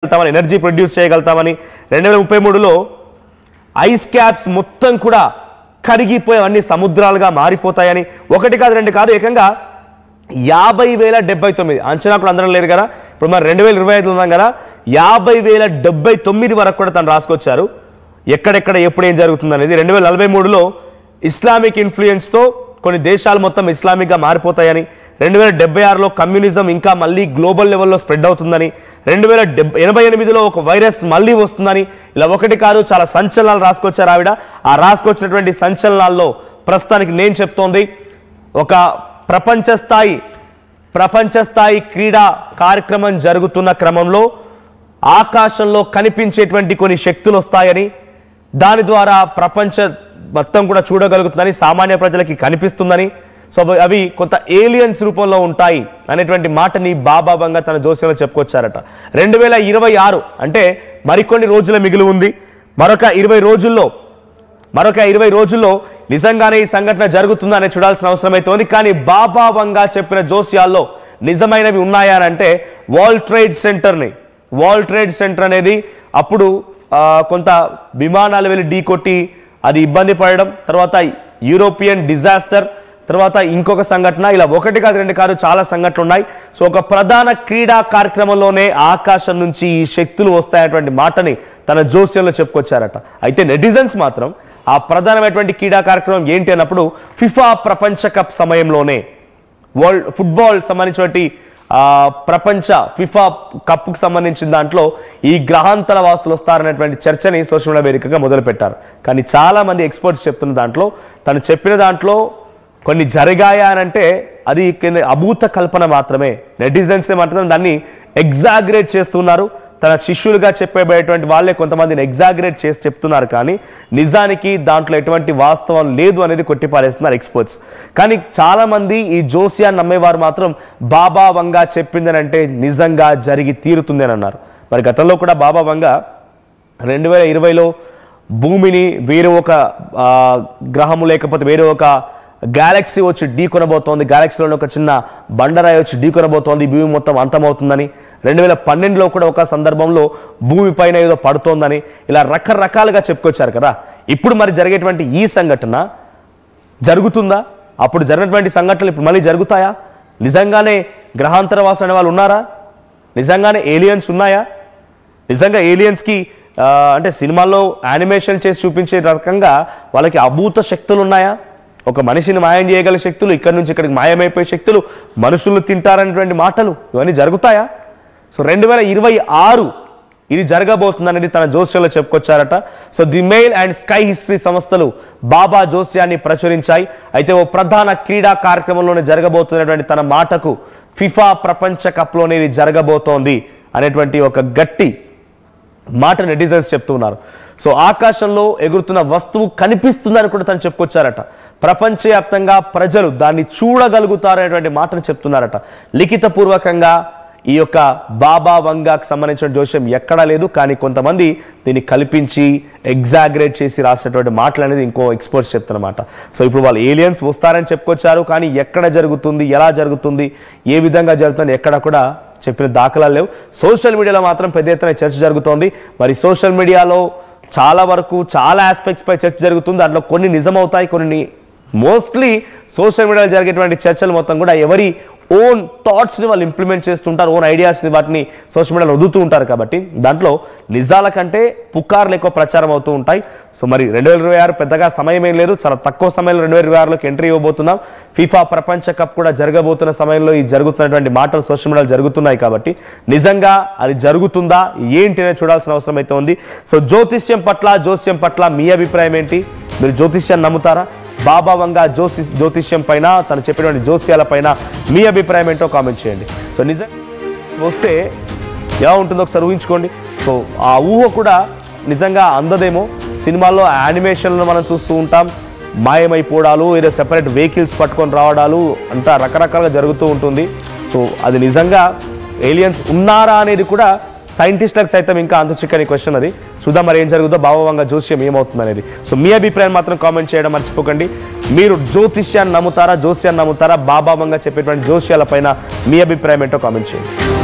energy produce చేయగలుగుతామని 2033లో ice caps మొత్తం కూడా కరిగిపోయి అన్ని సముద్రాలుగా మారిపోతాయని ఒకటి కాదు రెండు కాదు ఏకంగా 50,079 అంచనా కూడా అందరం లేదు కదా ఇప్పుడు మరి 2025 ఉన్నాం కదా 50,079 వరకు కూడా తను రాసుకొచ్చారు ఎక్కడెక్కడ ఎప్పుడు ఏం జరుగుతుంది అనేది 2043లో ఇస్లామిక్ ఇన్ఫ్లుయెన్స్తో కొన్ని దేశాలు మొత్తం ఇస్లామిక్గా మారిపోతాయని 2076లో కమ్యూనిజం ఇంకా మళ్ళీ గ్లోబల్ లెవెల్లో స్ప్రెడ్ అవుతుందని 2088లో ఒక వైరస్ మళ్ళీ వస్తుందని ఇలా ఒకటి కాదు చాలా సంచలనాలు రాసుకొచ్చారు ఆవిడ ఆ రాసుకొచ్చినటువంటి సంచలనాల్లో ప్రస్తుతానికి నేను చెప్తోంది ఒక ప్రపంచ స్థాయి క్రీడా కార్యక్రమం జరుగుతున్న క్రమంలో ఆకాశంలో కనిపించేటువంటి కొన్ని శక్తులు వస్తాయని దాని ద్వారా ప్రపంచ మొత్తం కూడా చూడగలుగుతుందని సామాన్య ప్రజలకి కనిపిస్తుందని సో అవి కొంత ఏలియన్స్ రూపంలో ఉంటాయి అనేటువంటి మాటని బాబా వంగా తన జోస్యంలో చెప్పుకొచ్చారట 2026 అంటే మరికొన్ని రోజుల మిగిలి ఉంది మరొక 20 రోజుల్లో నిజంగానే ఈ సంఘటన జరుగుతుందని చూడాల్సిన అవసరం అయితే ఉంది కానీ బాబా వంగా చెప్పిన జోస్యాల్లో నిజమైనవి ఉన్నాయా అంటే వరల్డ్ ట్రేడ్ సెంటర్ అనేది అప్పుడు కొంత విమానాలు వెళ్ళి ఢీకొట్టి అది ఇబ్బంది పడడం తర్వాత యూరోపియన్ డిజాస్టర్ తర్వాత ఇంకొక సంఘటన ఇలా ఒకటి కాదు రెండు కాదు చాలా సంఘటనలు ఉన్నాయి సో ఒక ప్రధాన క్రీడా కార్యక్రమంలోనే ఆకాశం నుంచి ఈ శక్తులు వస్తాయనేటువంటి మాటని తన జోస్యంలో చెప్పుకొచ్చారట అయితే నెటిజన్స్ మాత్రం ఆ ప్రధానమైనటువంటి క్రీడా కార్యక్రమం ఏంటి అన్నప్పుడు ఫిఫా ప్రపంచ కప్ సమయంలోనే వరల్డ్ ఫుట్బాల్ సంబంధించినటువంటి ప్రపంచ ఫిఫా కప్కు సంబంధించిన దాంట్లో ఈ గ్రహాంతర వాసులు వస్తారనేటువంటి చర్చని సోషల్ మీడియా వేదికగా మొదలుపెట్టారు కానీ చాలా మంది ఎక్స్పర్ట్స్ చెప్తున్న దాంట్లో తను చెప్పిన దాంట్లో కొన్ని జరిగాయా అని అంటే అది అభూత కల్పన మాత్రమే నెటిజన్స్ మాత్రం దాన్ని ఎగ్జాగరేట్ చేస్తున్నారు తన శిష్యులుగా చెప్పేటువంటి వాళ్ళే కొంతమందిని ఎగ్జాగరేట్ చేసి చెప్తున్నారు కానీ నిజానికి దాంట్లో ఎటువంటి వాస్తవం లేదు అనేది కొట్టిపారేస్తున్నారు ఎక్స్పర్ట్స్ కానీ చాలామంది ఈ జోస్యాన్ని నమ్మేవారు మాత్రం బాబా వంగా చెప్పిందని అంటే నిజంగా జరిగి తీరుతుంది అని అన్నారు మరి గతంలో కూడా బాబా వంగా 2020లో భూమిని వేరే ఒక గ్రహము లేకపోతే వేరే ఒక గ్యాలక్సీ వచ్చి ఢీకొనబోతోంది గ్యాలక్సీలోని ఒక చిన్న బండరాయి వచ్చి ఢీకొనబోతోంది భూమి మొత్తం అంతమవుతుందని 2012లో కూడా ఒక సందర్భంలో భూమి పైన ఏదో పడుతోందని ఇలా రకరకాలుగా చెప్పుకొచ్చారు కదా ఇప్పుడు మరి జరిగేటువంటి ఈ సంఘటన జరుగుతుందా అప్పుడు జరిగినటువంటి సంఘటనలు ఇప్పుడు మళ్ళీ జరుగుతాయా నిజంగానే గ్రహాంతరవాసులు అనే వాళ్ళు ఉన్నారా నిజంగానే ఏలియన్స్ ఉన్నాయా నిజంగా ఏలియన్స్కి అంటే సినిమాల్లో యానిమేషన్ చేసి చూపించే రకంగా వాళ్ళకి అభూత శక్తులు ఉన్నాయా ఒక మనిషిని మాయం చేయగల శక్తులు ఇక్కడి నుంచి ఇక్కడికి మాయమైపోయే శక్తులు మనుషులు తింటారనేటువంటి మాటలు ఇవన్నీ జరుగుతాయా సో 2026 ఇది జరగబోతుందనేది తన జోస్యంలో చెప్పుకొచ్చారట so the Mail and Sky History సంస్థలు బాబా జోస్యాన్ని ప్రచురించాయి అయితే ఓ ప్రధాన క్రీడా కార్యక్రమంలోనే జరగబోతున్నటువంటి తన మాటకు ఫిఫా ప్రపంచ కప్లోనే ఇది జరగబోతోంది అనేటువంటి ఒక గట్టి మాట నెటిజన్స్ చెప్తున్నారు సో ఆకాశంలో ఎగురుతున్న వస్తువు కనిపిస్తుందని కూడా తను చెప్పుకొచ్చారట ప్రపంచవ్యాప్తంగా ప్రజలు దాన్ని చూడగలుగుతారనేటువంటి మాటను చెప్తున్నారట లిఖితపూర్వకంగా ఈ యొక్క బాబా వంగాకు సంబంధించిన జోస్యం ఎక్కడా లేదు కానీ కొంతమంది దీన్ని కల్పించి ఎగ్జాగరేట్ చేసి రాసినటువంటి మాటలు అనేది ఇంకో ఎక్స్పర్ట్స్ చెప్తున్నమాట సో ఇప్పుడు వాళ్ళు ఏలియన్స్ వస్తారని చెప్పుకొచ్చారు కానీ ఎక్కడ జరుగుతుంది ఎలా జరుగుతుంది ఏ విధంగా జరుగుతుంది ఎక్కడ కూడా చెప్పిన దాఖలాలు లేవు సోషల్ మీడియాలో మాత్రం పెద్ద ఎత్తున చర్చ జరుగుతోంది మరి సోషల్ మీడియాలో చాలా వరకు చాలా ఆస్పెక్ట్స్ పై చర్చ జరుగుతుంది దాంట్లో కొన్ని నిజమవుతాయి కొన్ని మోస్ట్లీ సోషల్ మీడియాలో జరిగేటువంటి చర్చలు మొత్తం కూడా ఎవరి ఓన్ థాట్స్ని వాళ్ళు ఇంప్లిమెంట్ చేస్తుంటారు ఓన్ ఐడియాస్ని వాటిని సోషల్ మీడియాలో వదులుతూ ఉంటారు కాబట్టి దాంట్లో నిజాల కంటే పుకార్లు ఎక్కువ ప్రచారం అవుతూ ఉంటాయి సో మరి 2026 పెద్దగా సమయం ఏం లేదు చాలా తక్కువ సమయంలో 2026లోకి ఎంట్రీ ఇవ్వబోతున్నాం ఫిఫా ప్రపంచ కప్ కూడా జరగబోతున్న సమయంలో ఈ జరుగుతున్నటువంటి మాటలు సోషల్ మీడియాలో జరుగుతున్నాయి కాబట్టి నిజంగా అది జరుగుతుందా ఏంటి అనేది చూడాల్సిన అవసరం అయితే ఉంది సో జోస్యం పట్ల మీ అభిప్రాయం ఏంటి మీరు జ్యోతిష్యాన్ని నమ్ముతారా బాబా వంగా జ్యోతిష్యం పైన తను చెప్పినటువంటి జోస్యాల పైన మీ అభిప్రాయం ఏంటో కామెంట్ చేయండి సో నిజంగా వస్తే ఎలా ఉంటుందో ఒకసారి ఊహించుకోండి సో ఆ ఊహ కూడా నిజంగా అందదేమో సినిమాల్లో యానిమేషన్లో మనం చూస్తూ ఉంటాం మాయమైపోవడాలు ఏదో సెపరేట్ వెహికల్స్ పట్టుకొని రావడాలు అంతా రకరకాలుగా జరుగుతూ ఉంటుంది సో అది నిజంగా ఏలియన్స్ ఉన్నారా అనేది కూడా సైంటిస్టులకు సైతం ఇంకా అంత చిక్కని క్వశ్చన్ అది చూద్దాం మరి ఏం జరుగుతుందో బాబా వంగా జోస్యం ఏమవుతుంది అనేది సో మీ అభిప్రాయం మాత్రం కామెంట్ చేయడం మర్చిపోకండి మీరు జోస్యాన్ని నమ్ముతారా బాబా వంగా చెప్పేటువంటి జోస్యాల పైన మీ అభిప్రాయం ఏంటో కామెంట్ చేయండి